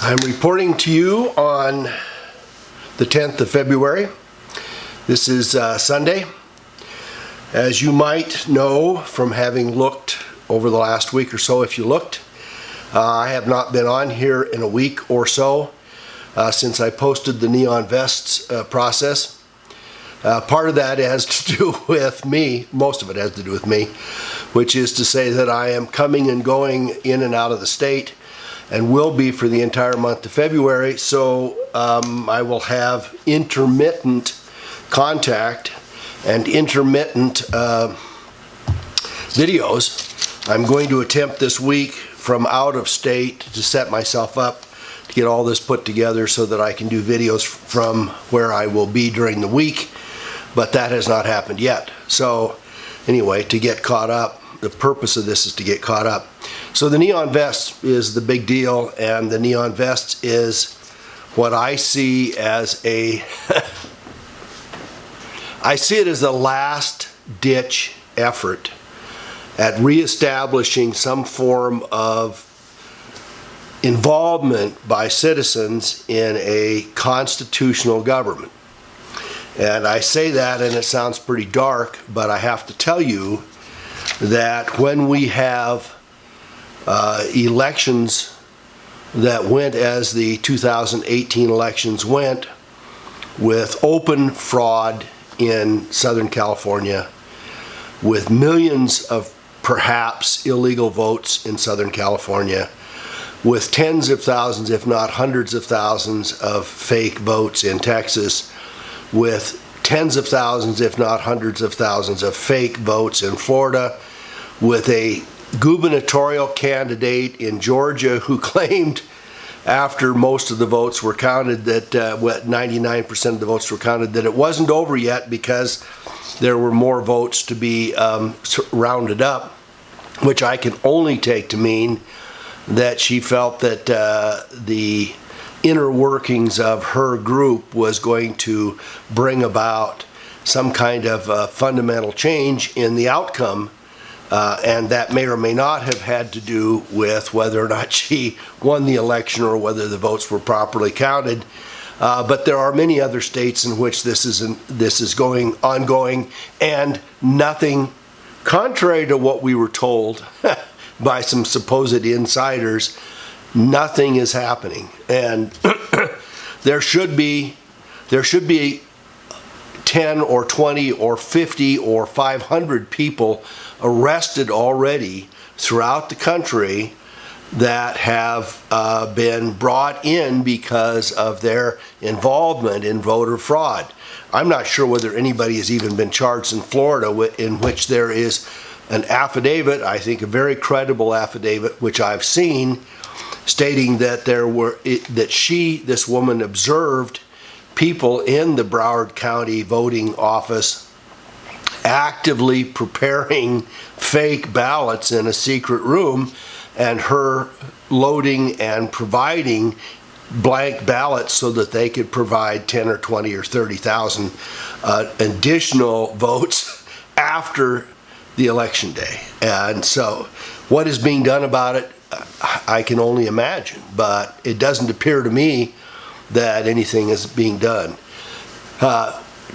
I'm reporting to you on the 10th of February. This is Sunday. As you might know from having looked over the last week or so, if you looked, I have not been on here in a week or so since I posted the Neon Vests process. Part of that has to do with me, most of it has to do with me, which is to say that I am coming and going in and out of the state and will be for the entire month of February, so I will have intermittent contact and intermittent videos. I'm going to attempt this week from out of state to set myself up to get all this put together so that I can do videos from where I will be during the week, but that has not happened yet. So anyway, to get caught up, the purpose of this is to get caught up. So the Neon Vest is the big deal, and the Neon Vest is what I see as a I see it as a last-ditch effort at reestablishing some form of involvement by citizens in a constitutional government. And I say that and it sounds pretty dark, but I have to tell you that when we have elections that went as the 2018 elections went, with open fraud in Southern California, with millions of perhaps illegal votes in Southern California, with tens of thousands, if not hundreds of thousands of fake votes in Texas, with tens of thousands, if not hundreds of thousands of fake votes in Florida, with a gubernatorial candidate in Georgia who claimed after most of the votes were counted that 99% of the votes were counted, that it wasn't over yet because there were more votes to be rounded up, which I can only take to mean that she felt that the inner workings of her group was going to bring about some kind of fundamental change in the outcome, and that may or may not have had to do with whether or not she won the election or whether the votes were properly counted. But there are many other states in which this is going ongoing, and nothing, contrary to what we were told by some supposed insiders, nothing is happening. And there should be 10 or 20 or 50 or 500 people arrested already throughout the country that have been brought in because of their involvement in voter fraud. I'm not sure whether anybody has even been charged in Florida in which there is an affidavit, I think a very credible affidavit, which I've seen, stating that this woman observed people in the Broward County voting office actively preparing fake ballots in a secret room, and her loading and providing blank ballots so that they could provide 10 or 20 or 30,000 additional votes after the election day. And so what is being done about it, I can only imagine, but it doesn't appear to me that anything is being done.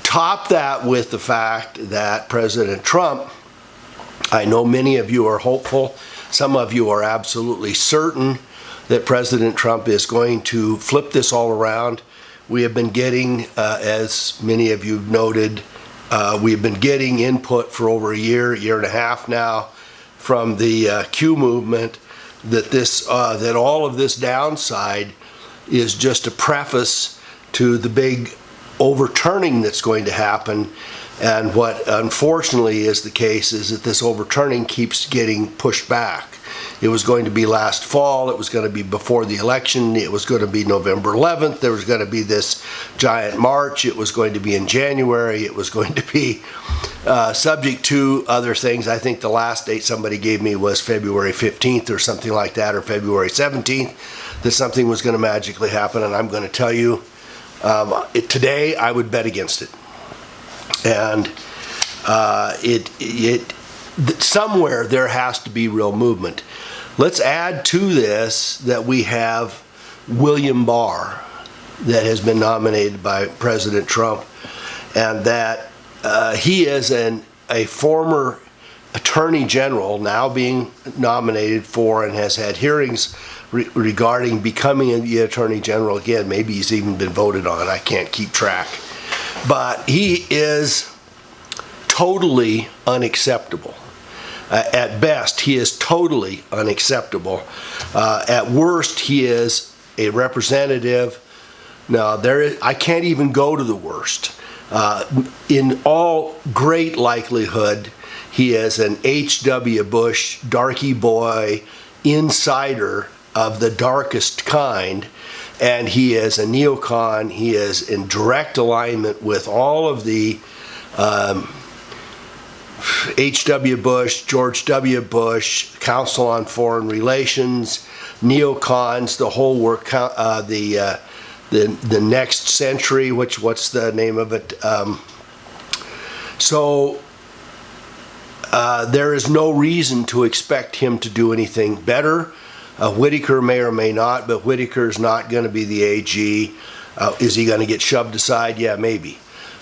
Top that with the fact that President Trump, I know many of you are hopeful, some of you are absolutely certain that President Trump is going to flip this all around. We have been getting, as many of you noted, we've been getting input for over a year and a half now from the Q movement that that all of this downside is just a preface to the big overturning that's going to happen. And what unfortunately is the case is that this overturning keeps getting pushed back. It was going to be last fall, it was going to be before the election, it was going to be November 11th, there was going to be this giant march, it was going to be in January, it was going to be subject to other things. I think the last date somebody gave me was February 15th or something like that, or February 17th, that something was going to magically happen. And I'm going to tell you, today I would bet against it. And somewhere there has to be real movement. Let's add to this that we have William Barr that has been nominated by President Trump, and that he is a former attorney general now being nominated for and has had hearings regarding becoming the attorney general again. Maybe he's even been voted on. I can't keep track. But he is totally unacceptable. At best, he is totally unacceptable. At worst, he is a representative. Now, I can't even go to the worst. In all great likelihood, he is an H.W. Bush, darky boy, insider of the darkest kind, and he is a neocon. He is in direct alignment with all of the H.W. Bush, George W. Bush, Council on Foreign Relations, neocons, the whole work, the next century, what's the name of it? So there is no reason to expect him to do anything better. Whitaker may or may not, but Whitaker is not going to be the AG. Is he going to get shoved aside? Yeah, maybe.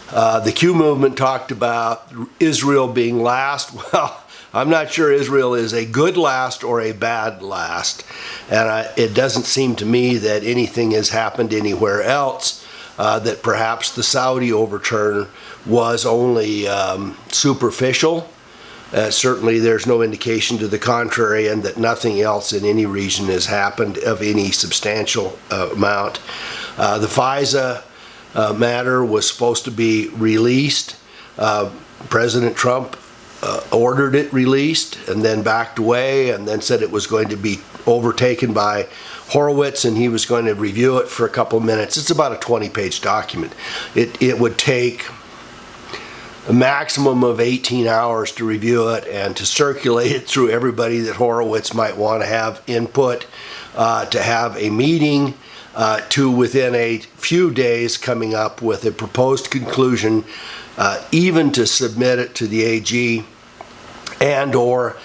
The Q movement talked about Israel being last. Well, I'm not sure Israel is a good last or a bad last. And it doesn't seem to me that anything has happened anywhere else, that perhaps the Saudi overturn was only superficial. Certainly there's no indication to the contrary, and that nothing else in any region has happened of any substantial amount. The FISA matter was supposed to be released. President Trump ordered it released and then backed away and then said it was going to be overtaken by Horowitz and he was going to review it for a couple of minutes. It's about a 20-page document. It would take a maximum of 18 hours to review it and to circulate it through everybody that Horowitz might want to have input, to have a meeting, to within a few days coming up with a proposed conclusion, even to submit it to the AG and or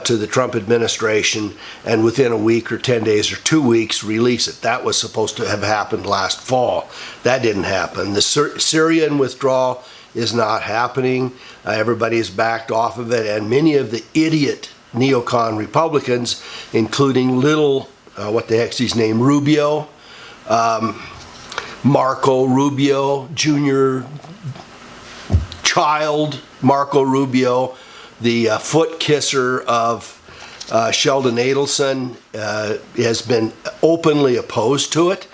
to the Trump administration, and within a week or 10 days or 2 weeks release it. That was supposed to have happened last fall. That didn't happen. The Syrian withdrawal is not happening. Everybody's backed off of it, and many of the idiot neocon Republicans, including little, what the heck's his name, Rubio, Marco Rubio, Jr. Child Marco Rubio, the foot kisser of Sheldon Adelson, has been openly opposed to it.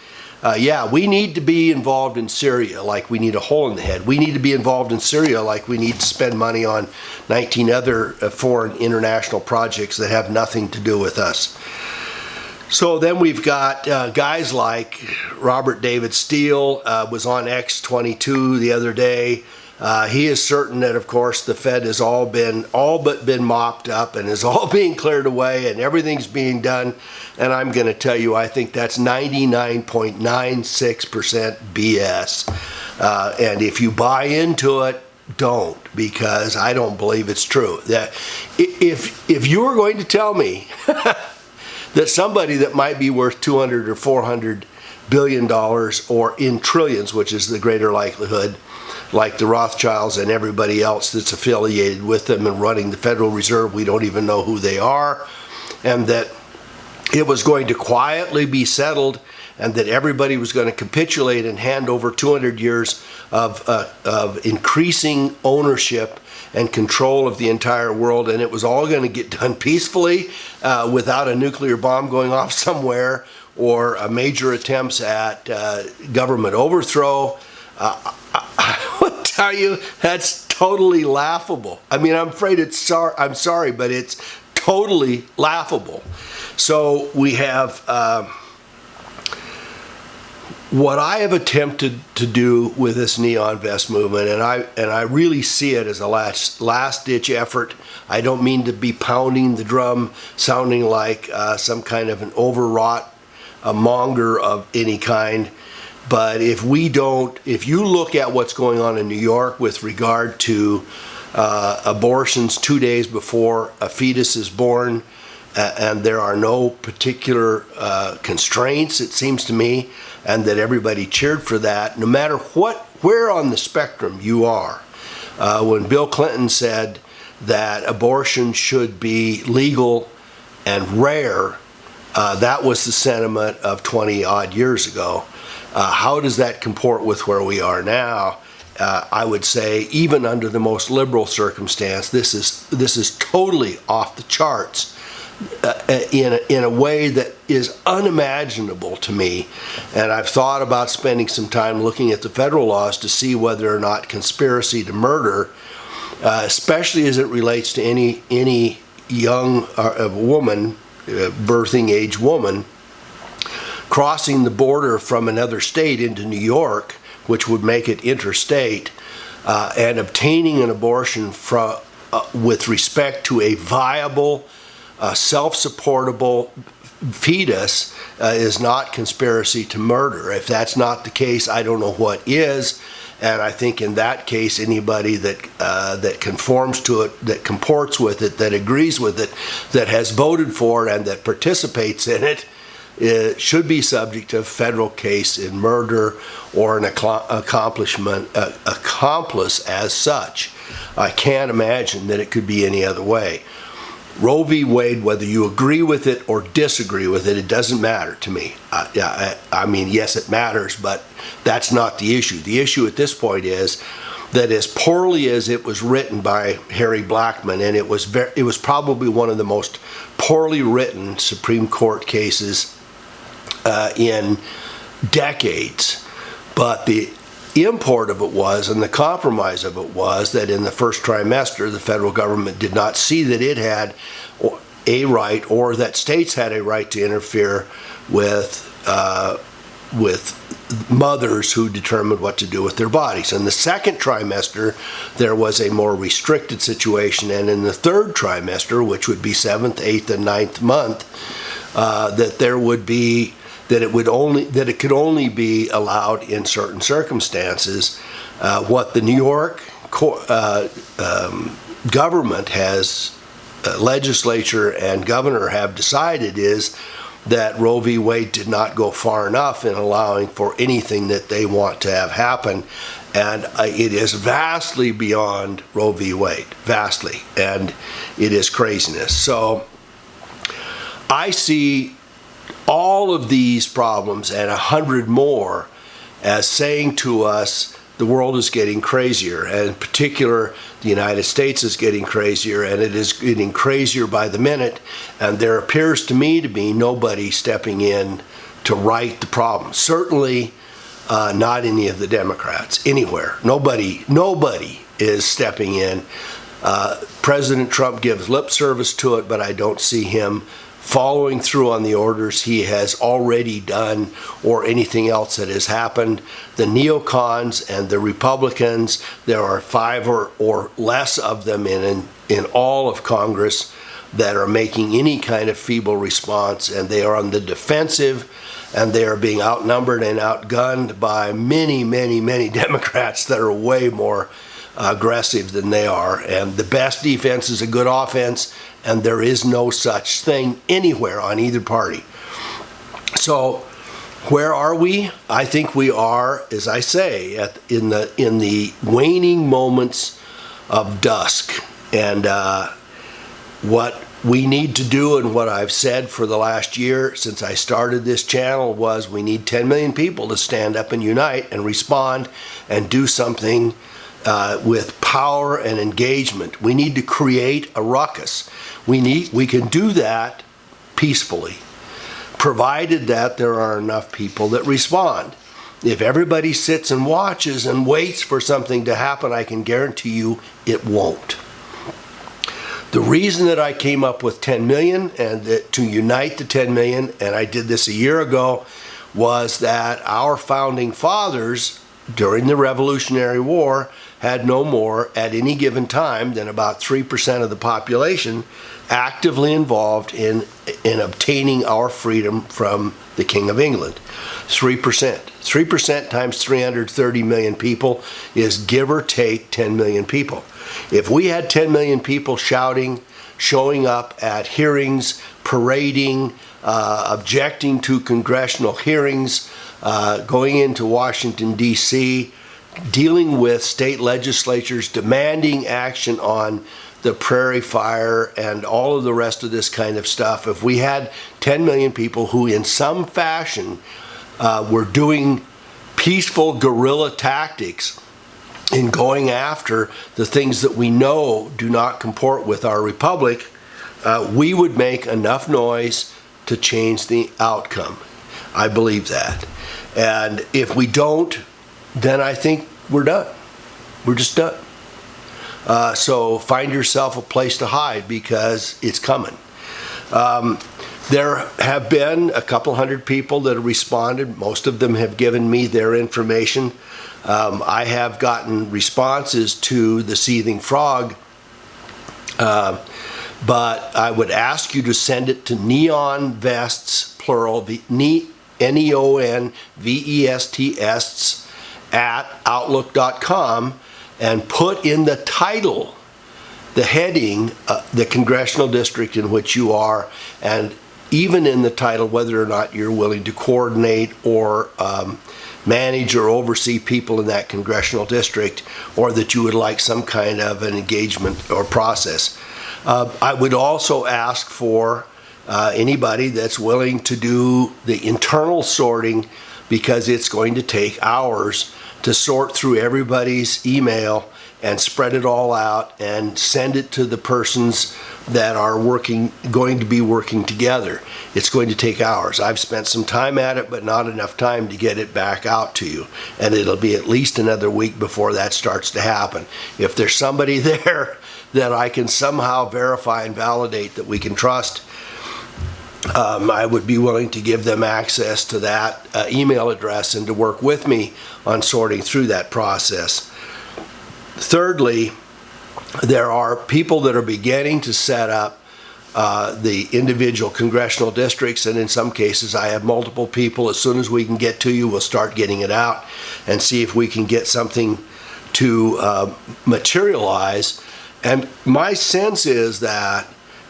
Yeah, we need to be involved in Syria like we need a hole in the head. We need to be involved in Syria like we need to spend money on 19 other foreign international projects that have nothing to do with us. So then we've got guys like Robert David Steele, was on X22 the other day. He is certain that, of course, the Fed has all but been mopped up and is all being cleared away and everything's being done. And I'm going to tell you, I think that's 99.96% BS. And if you buy into it, don't, because I don't believe it's true. That if you were going to tell me that somebody that might be worth 200 or 400 billion dollars, or in trillions, which is the greater likelihood, like the Rothschilds and everybody else that's affiliated with them and running the Federal Reserve, we don't even know who they are, and that it was going to quietly be settled and that everybody was going to capitulate and hand over 200 years of increasing ownership and control of the entire world, and it was all going to get done peacefully without a nuclear bomb going off somewhere or major attempts at government overthrow. I would tell you that's totally laughable. I mean, I'm afraid I'm sorry, but it's totally laughable. So we have what I have attempted to do with this Neon Vest movement, and I really see it as a last-ditch effort. I don't mean to be pounding the drum, sounding like some kind of an overwrought monger of any kind. But if you look at what's going on in New York with regard to abortions 2 days before a fetus is born, and there are no particular constraints, it seems to me, and that everybody cheered for that, no matter where on the spectrum you are. When Bill Clinton said that abortion should be legal and rare, that was the sentiment of 20-odd years ago. How does that comport with where we are now? I would say, even under the most liberal circumstance, this is totally off the charts in a way that is unimaginable to me. And I've thought about spending some time looking at the federal laws to see whether or not conspiracy to murder, especially as it relates to any young woman, birthing age woman, crossing the border from another state into New York, which would make it interstate, and obtaining an abortion with respect to a viable, self-supportable fetus is not conspiracy to murder. If that's not the case, I don't know what is. And I think in that case, anybody that conforms to it, that comports with it, that agrees with it, that has voted for it, and that participates in it, should be subject to a federal case in murder or an accomplice as such. I can't imagine that it could be any other way. Roe v. Wade, whether you agree with it or disagree with it, it doesn't matter to me. I mean, yes, it matters, but that's not the issue. The issue at this point is that as poorly as it was written by Harry Blackmun, and it was probably one of the most poorly written Supreme Court cases in decades, but the import of it was, and the compromise of it was, that in the first trimester the federal government did not see that it had a right, or that states had a right, to interfere with mothers who determined what to do with their bodies. In the second trimester, there was a more restricted situation, and in the third trimester, which would be 7th, 8th, and 9th month, that it could only be allowed in certain circumstances. What the New York government has, legislature and governor have decided is that Roe v. Wade did not go far enough in allowing for anything that they want to have happen. And it is vastly beyond Roe v. Wade, vastly, and it is craziness. So I see all of these problems and 100 more as saying to us the world is getting crazier, and in particular the United States is getting crazier, and it is getting crazier by the minute, and there appears to me to be nobody stepping in to right the problem. Certainly not any of the Democrats anywhere. Nobody is stepping in. President Trump gives lip service to it, but I don't see him following through on the orders he has already done or anything else that has happened. The neocons and the Republicans, there are 5 or less of them in all of Congress that are making any kind of feeble response, and they are on the defensive, and they are being outnumbered and outgunned by many, many, many Democrats that are way more aggressive than they are. And the best defense is a good offense, and there is no such thing anywhere on either party. So where are we? I think we are, as I say, in the waning moments of dusk. And what we need to do, and what I've said for the last year since I started this channel, was we need 10 million people to stand up and unite and respond and do something with power and engagement. We need to create a ruckus. We can do that peacefully, provided that there are enough people that respond. If everybody sits and watches and waits for something to happen, I can guarantee you it won't. The reason that I came up with 10 million and to unite the 10 million, and I did this a year ago, was that our founding fathers during the Revolutionary War had no more at any given time than about 3% of the population actively involved in obtaining our freedom from the King of England. 3%. 3% times 330 million people is, give or take, 10 million people. If we had 10 million people shouting showing up at hearings, parading, objecting to congressional hearings, going into Washington, D.C., dealing with state legislatures, demanding action on the prairie fire and all of the rest of this kind of stuff. If we had 10 million people who in some fashion were doing peaceful guerrilla tactics in going after the things that we know do not comport with our republic, we would make enough noise to change the outcome. I believe that. And if we don't, then I think we're done. We're just done. So find yourself a place to hide, because it's coming. There have been a couple hundred people that have responded. Most of them have given me their information. I have gotten responses to the Seething Frog, but I would ask you to send it to Neon Vests, plural, NEONVESTS @outlook.com, and put in the title, the heading, the congressional district in which you are, and even in the title whether or not you're willing to coordinate or manage or oversee people in that congressional district, or that you would like some kind of an engagement or process. I would also ask for anybody that's willing to do the internal sorting, because it's going to take hours to sort through everybody's email and spread it all out and send it to the persons that are going to be working together. It's going to take hours. I've spent some time at it, but not enough time to get it back out to you. And it'll be at least another week before that starts to happen. If there's somebody there that I can somehow verify and validate that we can trust, I would be willing to give them access to that email address and to work with me on sorting through that process. Thirdly, there are people that are beginning to set up the individual congressional districts, and in some cases I have multiple people. As soon as we can get to you, we'll start getting it out and see if we can get something to materialize. And my sense is that,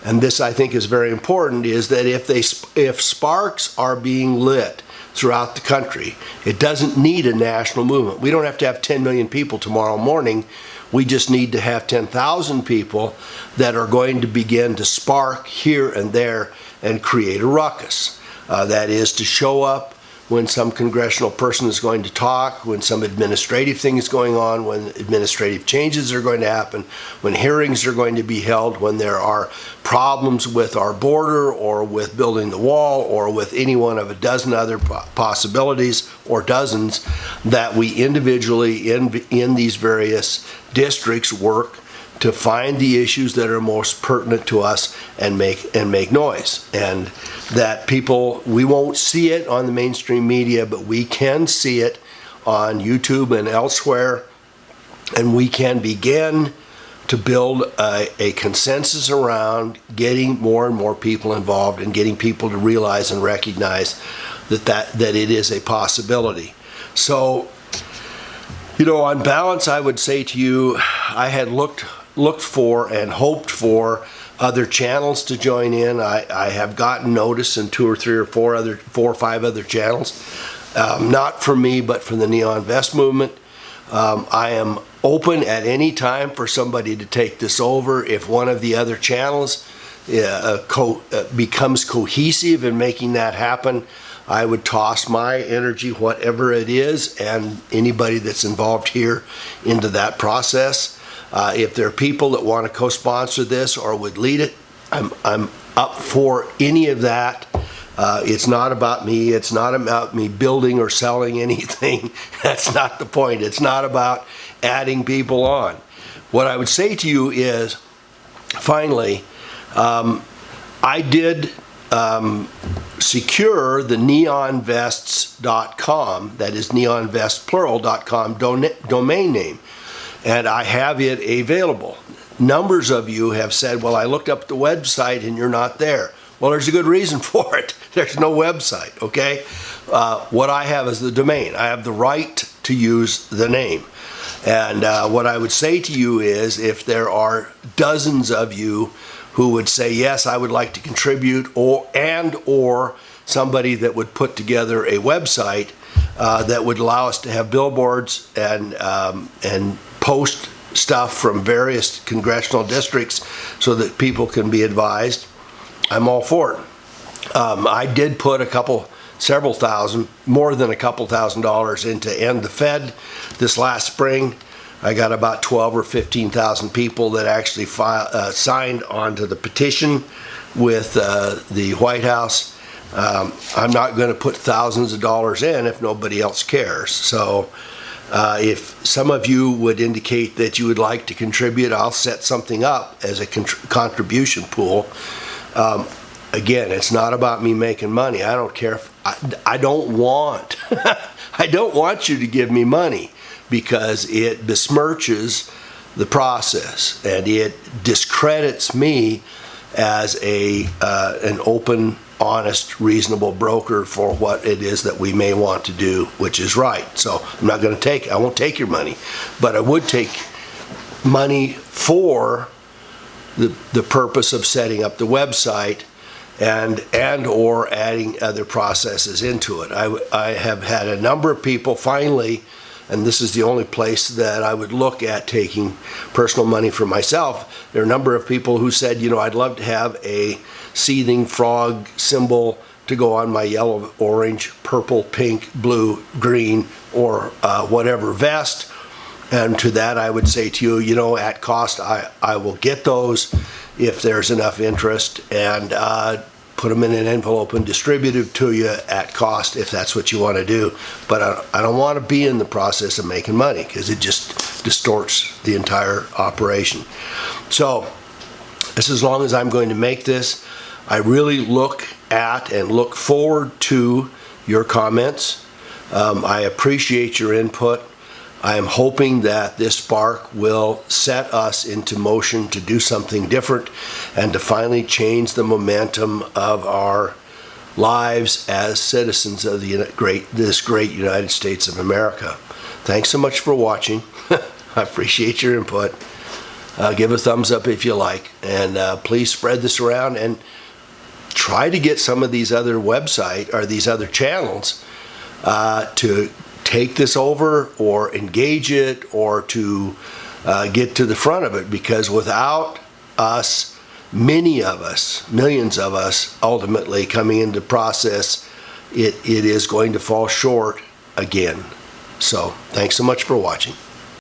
and this I think is very important, is that if sparks are being lit throughout the country, it doesn't need a national movement. We don't have to have 10 million people tomorrow morning. We just need to have 10,000 people that are going to begin to spark here and there and create a ruckus. That is, to show up when some congressional person is going to talk, when some administrative thing is going on, when administrative changes are going to happen, when hearings are going to be held, when there are problems with our border or with building the wall or with any one of a dozen other possibilities, or dozens, that we individually in these various districts work to find the issues that are most pertinent to us and make noise. And that people, we won't see it on the mainstream media, but we can see it on YouTube and elsewhere, and we can begin to build a consensus around getting more and more people involved and getting people to realize and recognize that it is a possibility. So, you know, on balance, I would say to you, I had looked for and hoped for other channels to join in. I have gotten notice in 2 or 3 or 4 or 5 other channels, not from me, but from the Neon Vest movement. I am open at any time for somebody to take this over. If one of the other channels becomes cohesive in making that happen, I would toss my energy, whatever it is, and anybody that's involved here into that process. If there are people that want to co-sponsor this or would lead it, I'm up for any of that. It's not about me. It's not about me building or selling anything. That's not the point. It's not about adding people on. What I would say to you is, finally, I did secure the neonvests.com, that is neonvestsplural.com domain name, and I have it available. Numbers of you have said, well, I looked up the website and you're not there. Well, there's a good reason for it. There's no website, okay? What I have is the domain. I have the right to use the name. And what I would say to you is, if there are dozens of you who would say, yes, I would like to contribute, or somebody that would put together a website that would allow us to have billboards and post stuff from various congressional districts so that people can be advised, I'm all for it. I did put several thousand, more than a couple $1,000s into End the Fed this last spring. I got about 12 or 15,000 people that actually signed onto the petition with the White House. I'm not going to put thousands of dollars in if nobody else cares. So if some of you would indicate that you would like to contribute, I'll set something up as a contribution pool. Again, it's not about me making money. I don't care if I don't want I don't want you to give me money, because it besmirches the process and it discredits me as an open, honest, reasonable broker for what it is that we may want to do, which is right. So I won't take your money, but I would take money for the purpose of setting up the website and or adding other processes into it. I have had a number of people finally, and this is the only place that I would look at taking personal money for myself. There are a number of people who said, I'd love to have a seething frog symbol to go on my yellow, orange, purple, pink, blue, green, or whatever vest. And to that I would say to you, at cost, I will get those if there's enough interest, and put them in an envelope and distribute them to you at cost if that's what you want to do. But I don't want to be in the process of making money, because it just distorts the entire operation. So this, as long as I'm going to make this, I really look at and look forward to your comments. I appreciate your input. I am hoping that this spark will set us into motion to do something different and to finally change the momentum of our lives as citizens of this great United States of America. Thanks so much for watching. I appreciate your input. Give a thumbs up if you like, and please spread this around and try to get some of these other these other channels to take this over or engage it, or to get to the front of it, because without us, many of us, millions of us, ultimately coming into process, it is going to fall short again. So thanks so much for watching.